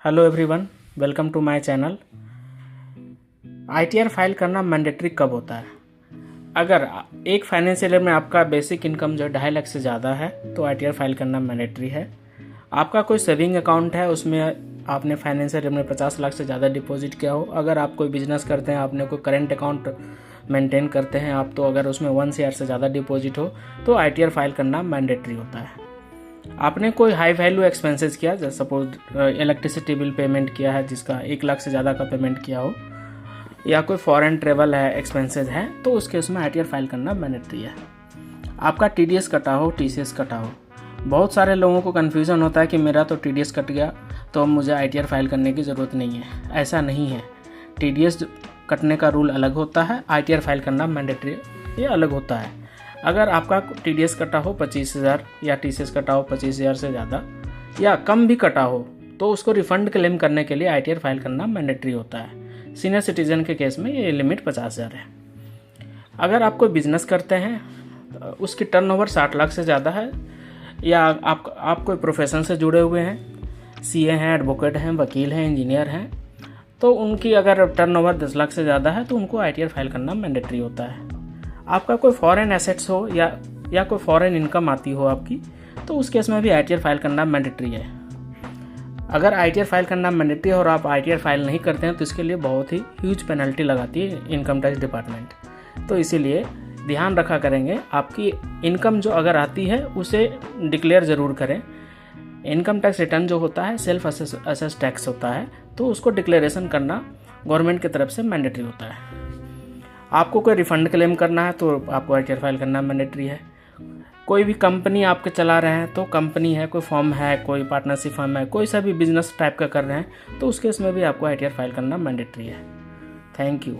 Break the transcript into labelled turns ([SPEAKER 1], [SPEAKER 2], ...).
[SPEAKER 1] Hello everyone, welcome to my channel. ITR file करना mandatory कब होता है? अगर एक फाइनेंशियल ईयर में आपका बेसिक इनकम जो 2.5 लाख से ज़्यादा है तो आईटीआर फाइल करना मैंडेटरी है। आपका कोई सेविंग अकाउंट है, उसमें आपने फाइनेंशियल ईयर में 50 लाख से ज़्यादा डिपॉजिट किया हो, अगर आप कोई बिजनेस करते हैं, आपने कोई करेंट अकाउंट मेंटेन करते हैं आप, तो अगर उसमें 1 CR से ज़्यादा डिपॉजिट हो तो आईटीआर फाइल करना मैंडेटरी होता है। आपने कोई हाई वैल्यू एक्सपेंसेस किया, जैसे सपोज इलेक्ट्रिसिटी बिल पेमेंट किया है जिसका 1 लाख से ज़्यादा का पेमेंट किया हो, या कोई फॉरेन ट्रेवल है एक्सपेंसेस है, तो उस केस में आईटीआर फाइल करना मैंडेटरी है। आपका टीडीएस कटा हो, टीसीएस कटा हो। बहुत सारे लोगों को कन्फ्यूज़न होता है कि मेरा तो टीडीएस कट गया तो अब मुझे आईटीआर फाइल करने की ज़रूरत नहीं है। ऐसा नहीं है। टीडीएस कटने का रूल अलग होता है, आईटीआर फाइल करना मैंडेटरी ये अलग होता है। अगर आपका टीडीएस कटा हो 25,000 या टीसीएस कटा हो 25,000 से ज़्यादा या कम भी कटा हो तो उसको रिफंड क्लेम करने के लिए आईटीआर फाइल करना मैंडेटरी होता है। सीनियर सिटीजन के केस में ये लिमिट 50,000 है। अगर आप कोई बिजनेस करते हैं, उसकी टर्नओवर 60 लाख से ज़्यादा है, या आप कोई प्रोफेशन से जुड़े हुए हैं, सीए हैं, एडवोकेट हैं, वकील हैं, इंजीनियर हैं, तो उनकी अगर टर्नओवर 10 लाख से ज़्यादा है तो उनको आईटीआर फाइल करना मैंडेटरी होता है। आपका कोई फॉरेन एसेट्स हो या कोई फॉरेन इनकम आती हो आपकी, तो उस केस में भी आईटीआर फाइल करना मैंडेटरी है। अगर आईटीआर फाइल करना मैंडेटरी है और आप आईटीआर फाइल नहीं करते हैं तो इसके लिए बहुत ही ह्यूज पेनल्टी लगाती है इनकम टैक्स डिपार्टमेंट। तो इसीलिए ध्यान रखा करेंगे, आपकी इनकम जो अगर आती है उसे डिक्लेयर ज़रूर करें। इनकम टैक्स रिटर्न जो होता है सेल्फ असेस टैक्स होता है, तो उसको डिक्लेरेशन करना गवर्नमेंट की तरफ से मैंडेटरी होता है। आपको कोई रिफंड क्लेम करना है तो आपको आईटीआर फाइल करना मैंडेटरी है। कोई भी कंपनी आपके चला रहे हैं, तो कंपनी है, कोई फर्म है, कोई पार्टनरशिप फर्म है, कोई सा भी बिजनेस टाइप का कर रहे हैं, तो उस केस में भी आपको आईटीआर फाइल करना मैंडेटरी है। Thank you.